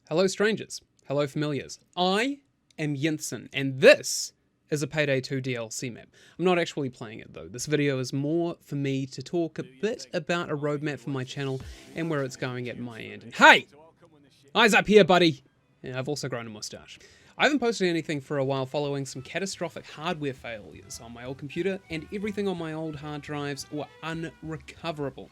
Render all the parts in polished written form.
Hello strangers, hello familiars. I am Yinsen, and this is a Payday 2 DLC map. I'm not actually playing it though. This video is more for me to talk a bit about a roadmap for my channel and where it's going at my end. And hey! Eyes up here, buddy! Yeah, I've also grown a mustache. I haven't posted anything for a while following some catastrophic hardware failures on my old computer, and everything on my old hard drives were unrecoverable.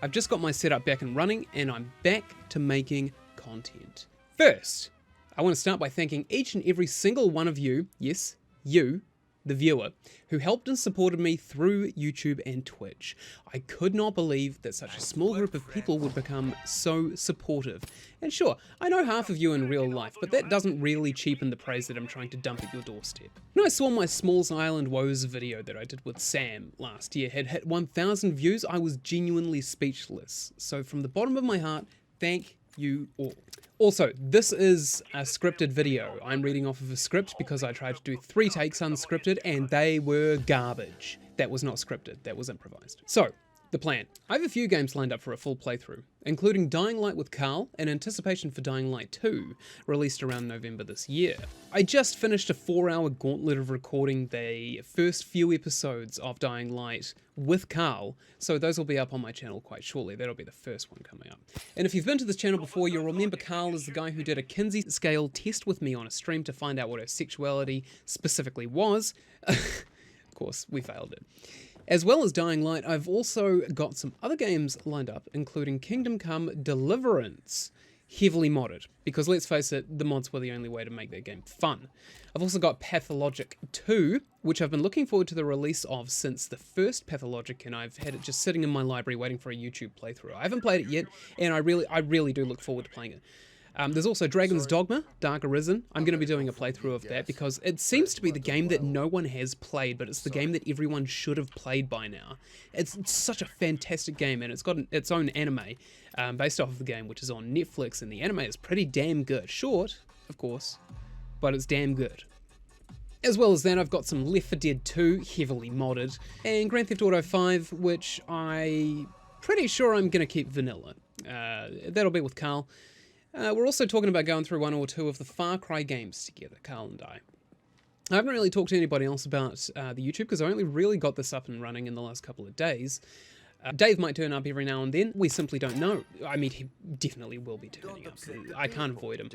I've just got my setup back and running, and I'm back to making content. First, I want to start by thanking each and every single one of you, yes, you, the viewer, who helped and supported me through YouTube and Twitch. I could not believe that such a small group of people would become so supportive. And sure, I know half of you in real life, but that doesn't really cheapen the praise that I'm trying to dump at your doorstep. When I saw my Smalls Island Woes video that I did with Sam last year had hit 1,000 views, I was genuinely speechless. So from the bottom of my heart, thank you all. Also, this is a scripted video. I'm reading off of a script because I tried to do 3 takes unscripted and they were garbage. That was not scripted, that was improvised. So, the plan. I have a few games lined up for a full playthrough, including Dying Light with Carl in anticipation for Dying Light 2, released around November this year. I just finished a 4-hour gauntlet of recording the first few episodes of Dying Light with Carl, so those will be up on my channel quite shortly. That'll be the first one coming up. And if you've been to this channel before, you'll remember Carl is the guy who did a Kinsey scale test with me on a stream to find out what her sexuality specifically was. Of course, we failed it. As well as Dying Light, I've also got some other games lined up, including Kingdom Come Deliverance, heavily modded, because let's face it, the mods were the only way to make that game fun. I've also got Pathologic 2, which I've been looking forward to the release of since the first Pathologic, and I've had it just sitting in my library waiting for a YouTube playthrough. I haven't played it yet, and I really do look forward to playing it. There's also Dragon's Dogma, Dark Arisen. I'm going to be doing a playthrough of that because it seems to be the game that no one has played, but it's the game that everyone should have played by now. It's such a fantastic game, and it's got its own anime based off of the game, which is on Netflix, and the anime is pretty damn good. Short, of course, but it's damn good. As well as that, I've got some Left 4 Dead 2, heavily modded, and Grand Theft Auto 5, which I'm pretty sure I'm going to keep vanilla. That'll be with Carl. We're also talking about going through 1 or 2 of the Far Cry games together, Carl and I. I haven't really talked to anybody else about the YouTube because I only really got this up and running in the last couple of days. Dave might turn up every now and then. We simply don't know. I mean, he definitely will be turning up. I can't avoid him.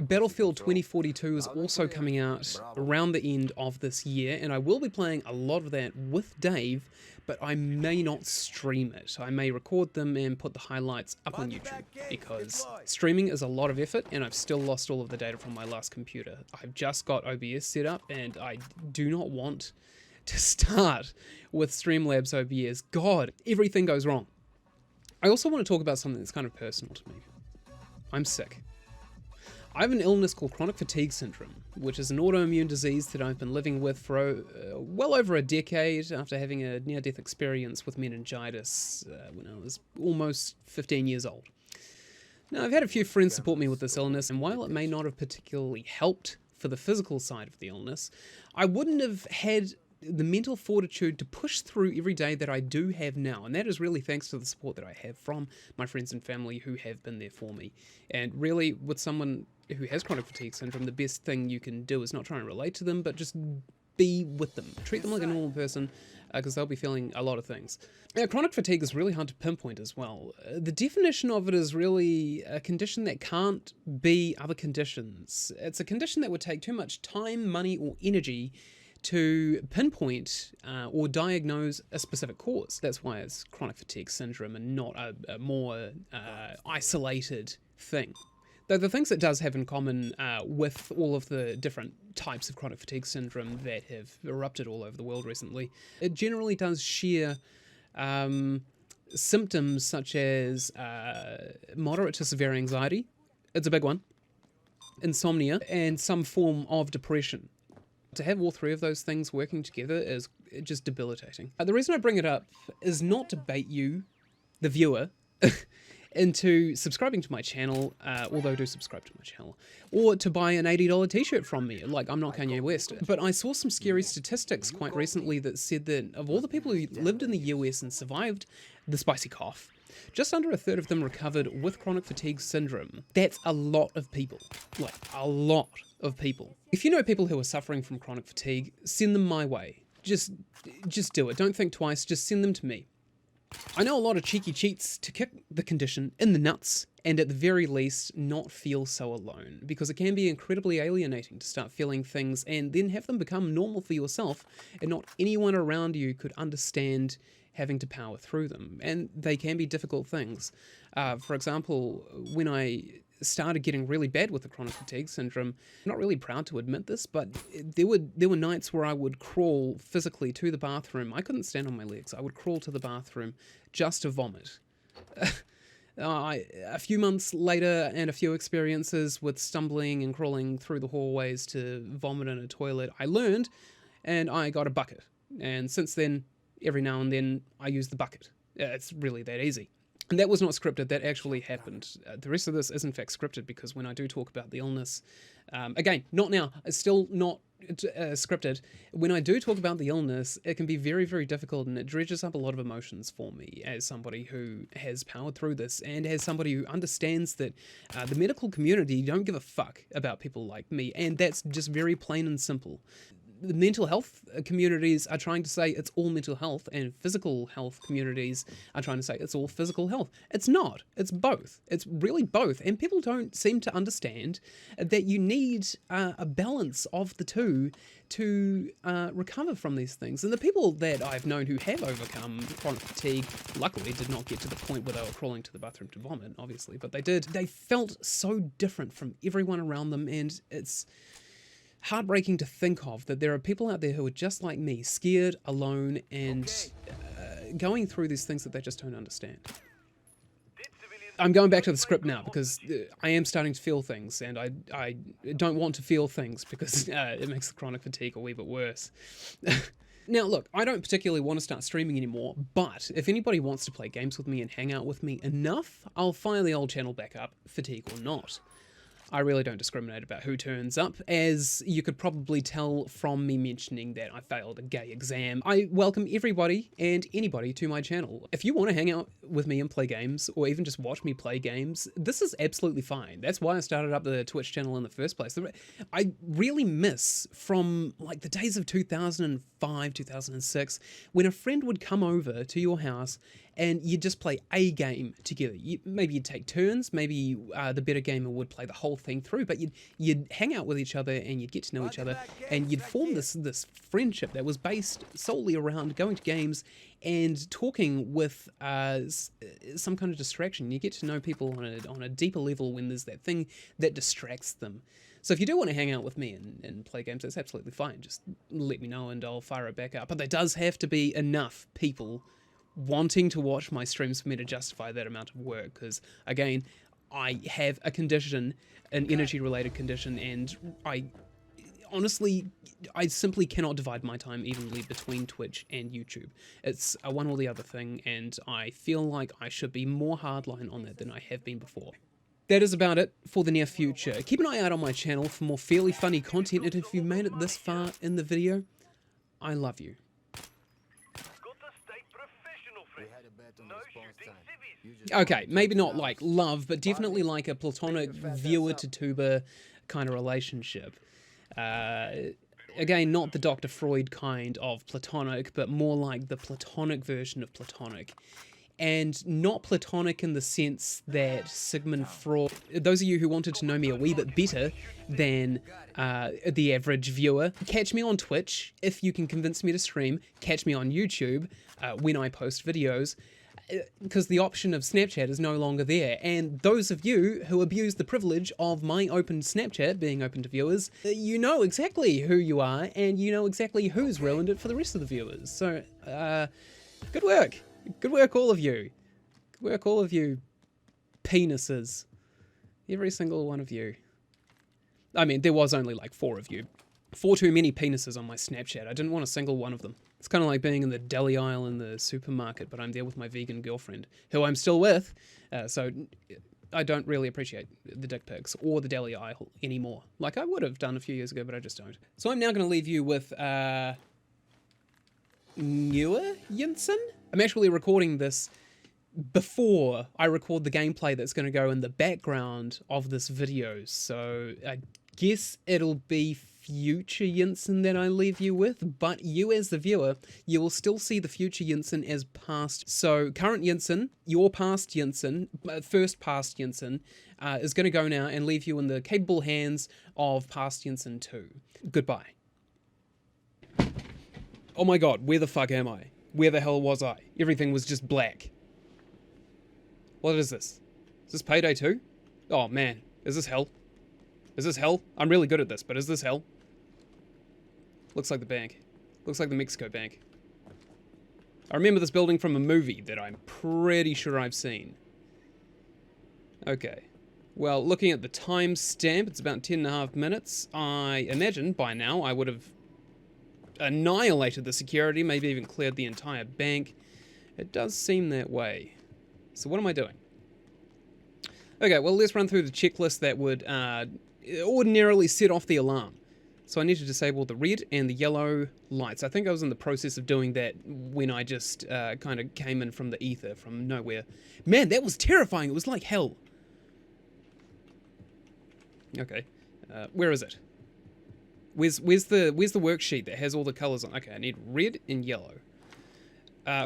Battlefield 2042 is also coming out around the end of this year, and I will be playing a lot of that with Dave, but I may not stream it. I may record them and put the highlights up on YouTube, because streaming is a lot of effort, and I've still lost all of the data from my last computer. I've just got OBS set up, and I do not want to start with Streamlabs OBS. God, everything goes wrong. I also want to talk about something that's kind of personal to me. I'm sick. I have an illness called chronic fatigue syndrome, which is an autoimmune disease that I've been living with for well over a decade after having a near-death experience with meningitis when I was almost 15 years old. Now, I've had a few friends support me with this illness, and while it may not have particularly helped for the physical side of the illness, I wouldn't have had the mental fortitude to push through every day that I do have now, and that is really thanks to the support that I have from my friends and family who have been there for me. And really, with someone who has chronic fatigue syndrome, the best thing you can do is not try and relate to them, but just be with them. Treat them like a normal person, because they'll be feeling a lot of things. Now, chronic fatigue is really hard to pinpoint as well. The definition of it is really a condition that can't be other conditions. It's a condition that would take too much time, money, or energy to pinpoint or diagnose a specific cause. That's why it's chronic fatigue syndrome and not a more isolated thing. Though the things it does have in common with all of the different types of chronic fatigue syndrome that have erupted all over the world recently, it generally does share symptoms such as moderate to severe anxiety, it's a big one, insomnia, and some form of depression. To have all 3 of those things working together is just debilitating. The reason I bring it up is not to bait you, the viewer, into subscribing to my channel, although do subscribe to my channel, or to buy an $80 t-shirt from me, like I'm not Kanye West. But I saw some scary statistics quite recently that said that of all the people who lived in the US and survived the spicy cough, just under a third of them recovered with chronic fatigue syndrome. That's a lot of people, like a lot of people. If you know people who are suffering from chronic fatigue, send them my way. Just do it. Don't think twice, just send them to me. I know a lot of cheeky cheats to kick the condition in the nuts and at the very least not feel so alone, because it can be incredibly alienating to start feeling things and then have them become normal for yourself and not anyone around you could understand having to power through them. And they can be difficult things. For example, when I started getting really bad with the chronic fatigue syndrome, I'm not really proud to admit this, but there were nights where I would crawl physically to the bathroom. I couldn't stand on my legs. I would crawl to the bathroom just to vomit. A few months later and a few experiences with stumbling and crawling through the hallways to vomit in a toilet, I learned and I got a bucket. And since then, every now and then, I use the bucket. It's really that easy. And that was not scripted, that actually happened. The rest of this is in fact scripted because when I do talk about the illness, again, not now, it's still not scripted. When I do talk about the illness, it can be very, very difficult and it dredges up a lot of emotions for me as somebody who has powered through this and as somebody who understands that the medical community don't give a fuck about people like me, and that's just very plain and simple. The mental health communities are trying to say it's all mental health, and physical health communities are trying to say it's all physical health. It's not. It's both. It's really both. And people don't seem to understand that you need a balance of the two to recover from these things. And the people that I've known who have overcome chronic fatigue, luckily did not get to the point where they were crawling to the bathroom to vomit, obviously, but they did. They felt so different from everyone around them, and it's heartbreaking to think of that there are people out there who are just like me, scared, alone, and going through these things that they just don't understand. I'm going back to the script now because I am starting to feel things, and I don't want to feel things because it makes the chronic fatigue a wee bit worse. Now look, I don't particularly want to start streaming anymore, but if anybody wants to play games with me and hang out with me enough, I'll fire the old channel back up, fatigue or not. I really don't discriminate about who turns up, as you could probably tell from me mentioning that I failed a gay exam. I welcome everybody and anybody to my channel. If you want to hang out with me and play games, or even just watch me play games, this is absolutely fine. That's why I started up the Twitch channel in the first place. I really miss from like the days of 2005, 2006, when a friend would come over to your house and you'd just play a game together. Maybe you'd take turns, maybe the better gamer would play the whole thing through, but you'd hang out with each other and you'd get to know each other, and you'd form this friendship that was based solely around going to games and talking with some kind of distraction. You get to know people on a deeper level when there's that thing that distracts them. So if you do want to hang out with me and play games, that's absolutely fine. Just let me know and I'll fire it back up. But there does have to be enough people wanting to watch my streams for me to justify that amount of work, because again, I have a condition, an energy-related condition, and I simply cannot divide my time evenly between Twitch and YouTube. It's a one or the other thing, and I feel like I should be more hardline on that than I have been before. That is about it for the near future. Keep an eye out on my channel for more fairly funny content, and if you made it this far in the video, I love you. Okay, maybe not like love, but definitely like a platonic viewer to tuber kind of relationship. Again, not the Dr. Freud kind of platonic, but more like the platonic version of platonic. And not platonic in the sense that Sigmund Freud... Those of you who wanted to know me a wee bit better than the average viewer, catch me on Twitch if you can convince me to stream. Catch me on YouTube when I post videos, because the option of Snapchat is no longer there. And those of you who abuse the privilege of my open Snapchat being open to viewers, you know exactly who you are, and you know exactly who's ruined it for the rest of the viewers. So, good work. Good work, all of you. Good work, all of you penises. Every single one of you. I mean, there was only like 4 of you. 4 too many penises on my Snapchat. I didn't want a single one of them. It's kind of like being in the deli aisle in the supermarket, but I'm there with my vegan girlfriend, who I'm still with, so I don't really appreciate the dick pics or the deli aisle anymore. Like I would have done a few years ago, but I just don't. So I'm now going to leave you with newer Jensen? I'm actually recording this before I record the gameplay that's going to go in the background of this video. So I guess it'll be future Yinsen that I leave you with, but you as the viewer, you will still see the future Yinsen as past. So current Yinsen, your past Yinsen, first past Yinsen, is going to go now and leave you in the capable hands of past Yinsen 2. Goodbye. Oh my god, where the fuck am I? Where the hell was I? Everything was just black. What is this? Is this Payday 2? Oh man, is this hell? Is this hell? I'm really good at this, but is this hell? Looks like the bank. Looks like the Mexico bank. I remember this building from a movie that I'm pretty sure I've seen. Okay. Well, looking at the timestamp, it's about 10.5 minutes. I imagine by now I would have annihilated the security, maybe even cleared the entire bank. It does seem that way. So what am I doing? Okay, well, let's run through the checklist that would ordinarily set off the alarm. So I need to disable the red and the yellow lights. I think I was in the process of doing that when I just kind of came in from the ether, from nowhere. Man, that was terrifying. It was like hell. Okay, where is it? Where's the worksheet that has all the colors on? Okay, I need red and yellow.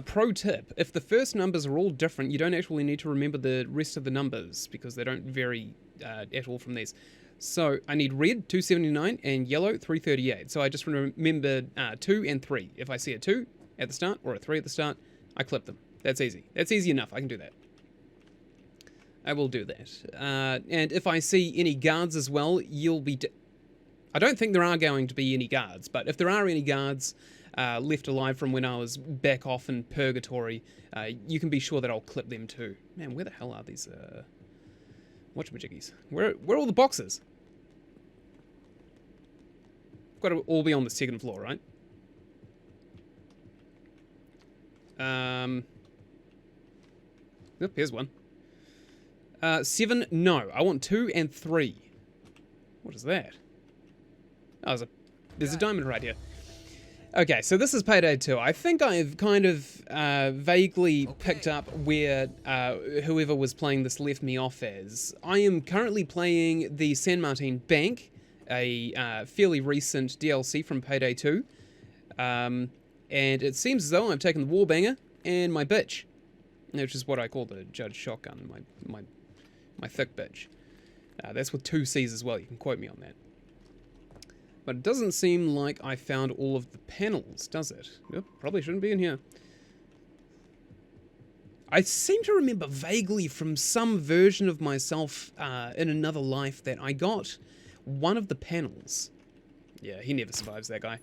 Pro tip, if the first numbers are all different, you don't actually need to remember the rest of the numbers because they don't vary at all from these. So I need red, 279, and yellow, 338. So I just remember 2 and 3. If I see a 2 at the start or a 3 at the start, I clip them. That's easy. That's easy enough. I can do that. I will do that. And if I see any guards as well, you'll be... I don't think there are going to be any guards, but if there are any guards left alive from when I was back off in purgatory, you can be sure that I'll clip them too. Man, where the hell are these whatchamajiggies? Where are all the boxes? Got to all be on the second floor, right? Oop, here's one. 7, no. I want 2 and 3. What is that? Oh, there's a diamond right here. Okay, so this is Payday 2. I think I've kind of vaguely picked up where whoever was playing this left me off as. I am currently playing the San Martin Bank, a fairly recent DLC from Payday 2. And it seems as though I've taken the Warbanger and my bitch, which is what I call the Judge Shotgun, my thick bitch. That's with 2's as well, you can quote me on that. But it doesn't seem like I found all of the panels, does it? Yep, probably shouldn't be in here. I seem to remember vaguely from some version of myself in another life that I got one of the panels. Yeah, he never survives, that guy.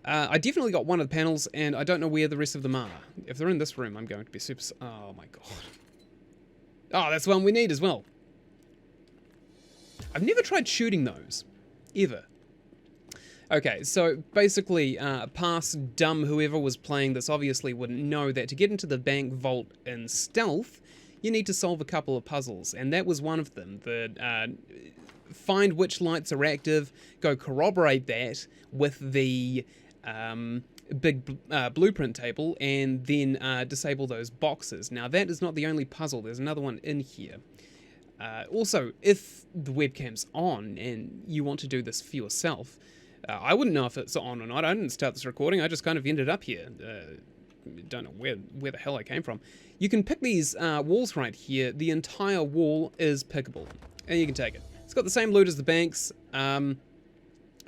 I definitely got one of the panels, and I don't know where the rest of them are. If they're in this room, I'm going to be super... Oh my god. Oh, that's the one we need as well. I've never tried shooting those. Ever. Okay, so basically, past dumb whoever was playing this obviously wouldn't know that to get into the bank vault in stealth, you need to solve a couple of puzzles, and that was one of them. Find which lights are active, go corroborate that with the big blueprint table, and then disable those boxes. Now, that is not the only puzzle. There's another one in here. Also, if the webcam's on and you want to do this for yourself, I wouldn't know if it's on or not. I didn't start this recording. I just kind of ended up here. Don't know where the hell I came from. You can pick these walls right here. The entire wall is pickable, and you can take it. It's got the same loot as the banks. In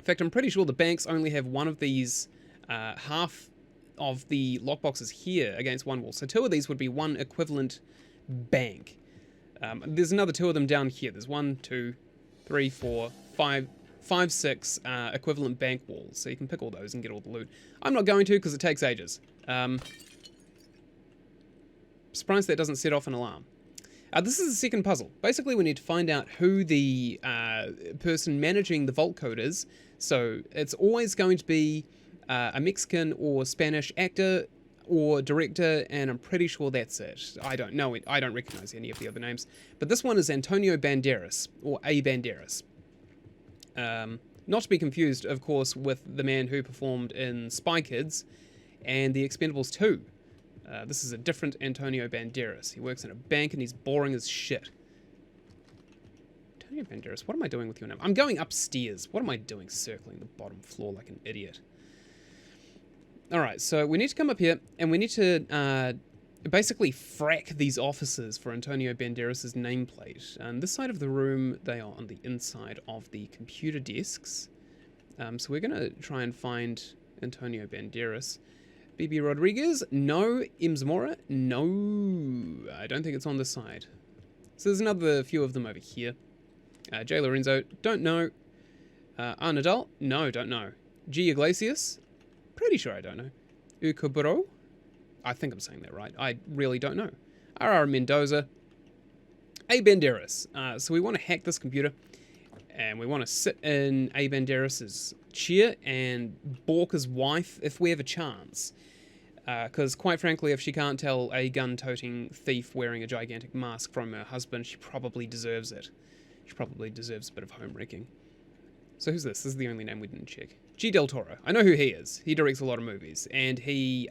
fact, I'm pretty sure the banks only have one of these, half of the lockboxes here against one wall. So 2 of these would be one equivalent bank. There's another 2 of them down here. There's 1, 2, 3, 4, 5, 6 equivalent bank walls. So you can pick all those and get all the loot. I'm not going to because it takes ages. Surprised that doesn't set off an alarm. This is the second puzzle. Basically, we need to find out who the person managing the vault code is. So it's always going to be a Mexican or Spanish actor or director, and I'm pretty sure that's it. I don't know it. I don't recognize any of the other names. But this one is Antonio Banderas, or A. Banderas. Not to be confused, of course, with the man who performed in Spy Kids and The Expendables 2. This is a different Antonio Banderas. He works in a bank and he's boring as shit. Antonio Banderas, what am I doing with your name? I'm going upstairs. What am I doing circling the bottom floor like an idiot? Alright, so we need to come up here and we need to basically frack these offices for Antonio Banderas' nameplate. And this side of the room, they are on the inside of the computer desks. So we're going to try and find Antonio Banderas. BB Rodriguez, no. M. Zamora, no. I don't think it's on this side. So there's another few of them over here. J. Lorenzo, don't know. Arnadal, no, don't know. G. Iglesias, pretty sure I don't know. Ukuburo, I think I'm saying that right. I really don't know. R.R. Mendoza, A. Banderas. So we want to hack this computer. And we want to sit in A. Banderas' chair and balk his wife if we have a chance. Because quite frankly, if she can't tell a gun-toting thief wearing a gigantic mask from her husband, she probably deserves it. She probably deserves a bit of home-wrecking. So who's this? This is the only name we didn't check. G. Del Toro. I know who he is. He directs a lot of movies. And he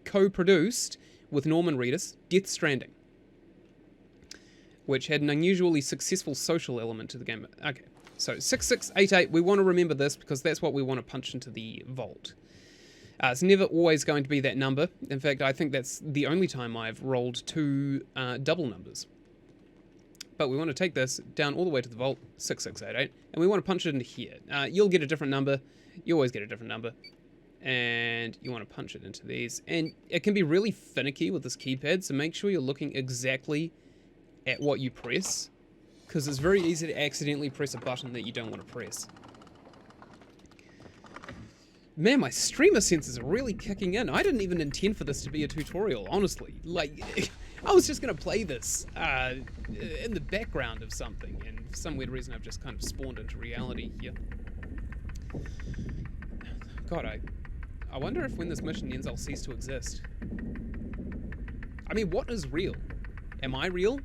co-produced with Norman Reedus Death Stranding, which had an unusually successful social element to the game. Okay, so 6688, we want to remember this because that's what we want to punch into the vault. It's never always going to be that number. In fact, I think that's the only time I've rolled two double numbers. But we want to take this down all the way to the vault, 6688, and we want to punch it into here. You'll get a different number. You always get a different number. And you want to punch it into these. And it can be really finicky with this keypad, so make sure you're looking exactly at what you press, because it's very easy to accidentally press a button that you don't want to press. Man, my streamer senses are really kicking in. I didn't even intend for this to be a tutorial, honestly. Like, I was just going to play this in the background of something, and for some weird reason I've just kind of spawned into reality here. God, I wonder if when this mission ends I'll cease to exist. I mean, what is real? Am I real?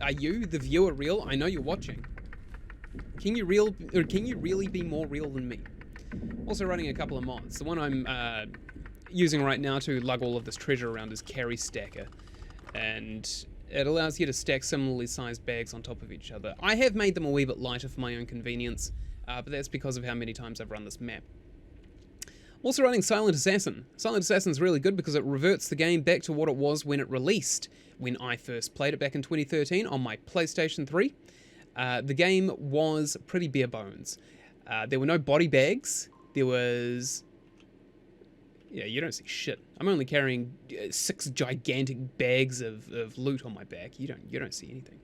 Are you, the viewer, real? I know you're watching. Can you really be more real than me? Also running a couple of mods. The one I'm using right now to lug all of this treasure around is Carry Stacker. And it allows you to stack similarly sized bags on top of each other. I have made them a wee bit lighter for my own convenience, but that's because of how many times I've run this map. Also running Silent Assassin. Silent Assassin's really good because it reverts the game back to what it was when it released. When I first played it back in 2013 on my PlayStation 3, the game was pretty bare bones. There were no body bags. There was... Yeah, you don't see shit. I'm only carrying 6 gigantic bags of loot on my back. You don't see anything.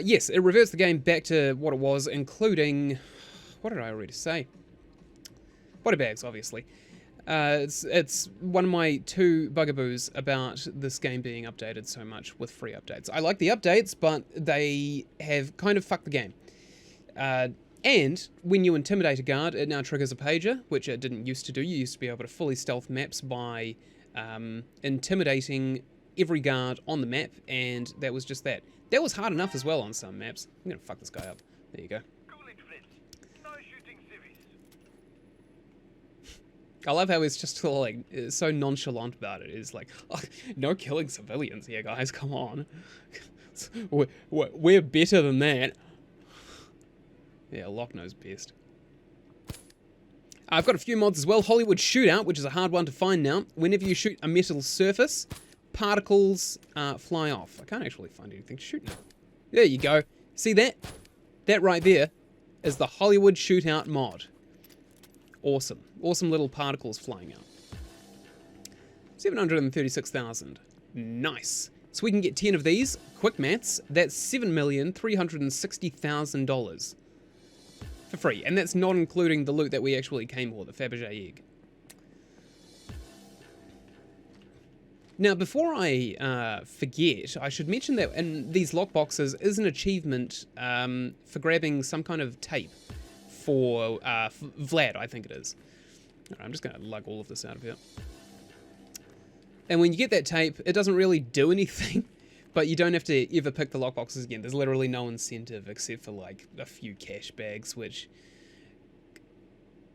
Yes, it reverts the game back to what it was, including... What did I already say? Body bags, obviously. It's one of my 2 bugaboos about this game being updated so much with free updates. I like the updates, but they have kind of fucked the game. And when you intimidate a guard, it now triggers a pager, which it didn't used to do. You used to be able to fully stealth maps by intimidating every guard on the map, and that was just that. That was hard enough as well on some maps. I'm gonna fuck this guy up. There you go. I love how he's just like so nonchalant about it. It's like, oh, no killing civilians here, guys. Come on, we're better than that. Yeah, Locke knows best. I've got a few mods as well. Hollywood Shootout, which is a hard one to find now. Whenever you shoot a metal surface, particles fly off. I can't actually find anything to shoot now. There you go. See that? That right there is the Hollywood Shootout mod. Awesome. Awesome little particles flying out. 736,000. Nice. So we can get 10 of these. Quick maths. That's $7,360,000 for free. And that's not including the loot that we actually came for, the Fabergé egg. Now, before I forget, I should mention that in these lockboxes is an achievement for grabbing some kind of tape for Vlad, I think it is. Right, I'm just going to lug all of this out of here. And when you get that tape, it doesn't really do anything, but you don't have to ever pick the lockboxes again. There's literally no incentive except for like a few cash bags, which...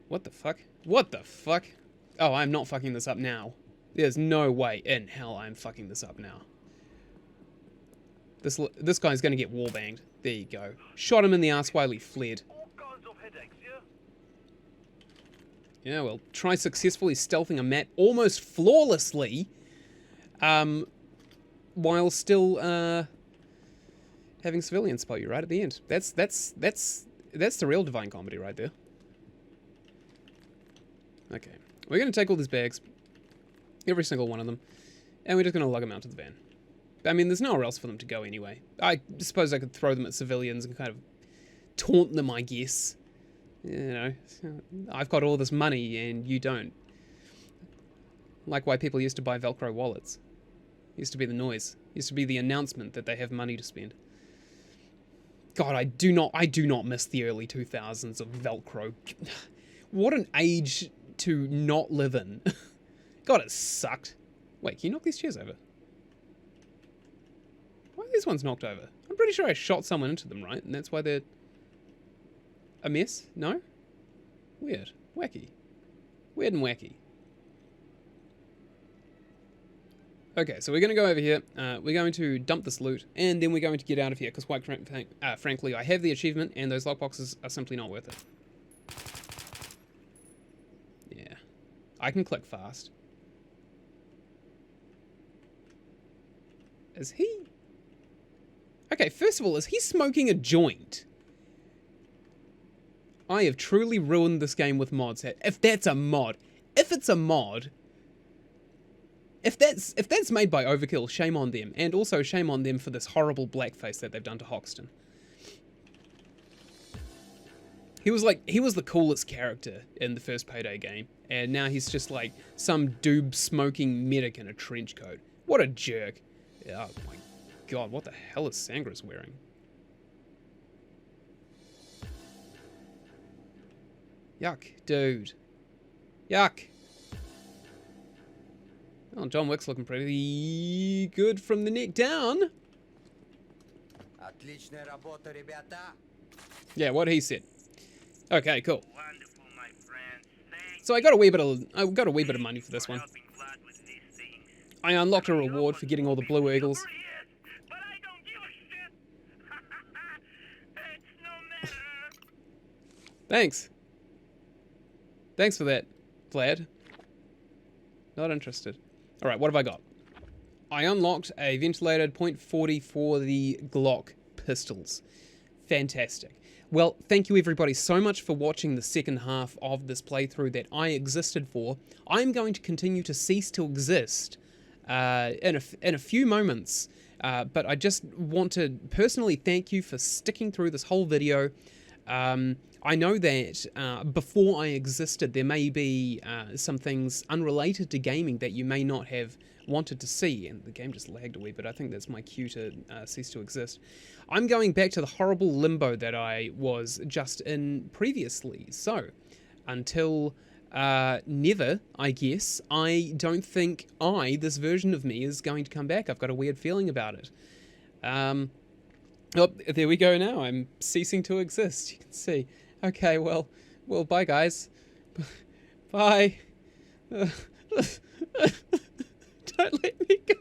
What the fuck? What the fuck? Oh, I'm not fucking this up now. There's no way in hell I'm fucking this up now. This guy's gonna get wallbanged. There you go. Shot him in the ass while he fled. Yeah, well, try successfully stealthing a map almost flawlessly, while still having civilians spot you right at the end. That's the real divine comedy right there. Okay, we're gonna take all these bags, every single one of them, and we're just gonna lug them out to the van. I mean, there's nowhere else for them to go anyway. I suppose I could throw them at civilians and kind of taunt them, I guess. You know, I've got all this money and you don't. Like why people used to buy Velcro wallets. Used to be the noise. Used to be the announcement that they have money to spend. God, I do not miss the early 2000s of Velcro. What an age to not live in. God, it sucked. Wait, can you knock these chairs over? Why are these ones knocked over? I'm pretty sure I shot someone into them, right? And that's why they're a mess? No? Weird. Wacky. Weird and wacky. Okay, so we're going to go over here. We're going to dump this loot, and then we're going to get out of here, because quite frankly, I have the achievement, and those lockboxes are simply not worth it. Yeah. I can click fast. Is he... Okay, first of all, is he smoking a joint? I have truly ruined this game with mods. If that's a mod. If it's a mod... If that's made by Overkill, shame on them. And also shame on them for this horrible blackface that they've done to Hoxton. He was the coolest character in the first Payday game. And now he's just like some doob smoking medic in a trench coat. What a jerk. Oh my god, what the hell is Sangra's wearing? Yuck, dude. Yuck. Well, John Wick's looking pretty good from the neck down. Yeah, what he said. Okay, cool. So I got a wee bit of money for this one. I unlocked a reward for getting all the blue eagles. Thanks. Thanks for that, Vlad. Not interested. Alright, what have I got? I unlocked a ventilated .40 for the Glock pistols. Fantastic. Well, thank you everybody so much for watching the second half of this playthrough that I existed for. I'm going to continue to cease to exist in a few moments, but I just want to personally thank you for sticking through this whole video. I know that before I existed, there may be some things unrelated to gaming that you may not have wanted to see, and the game just lagged a wee bit. I think that's my cue to cease to exist. I'm going back to the horrible limbo that I was just in previously, so until never, I guess, I don't think this version of me is going to come back. I've got a weird feeling about it. Oh, there we go now. I'm ceasing to exist, you can see. Okay, well, bye guys. Bye. Don't let me go.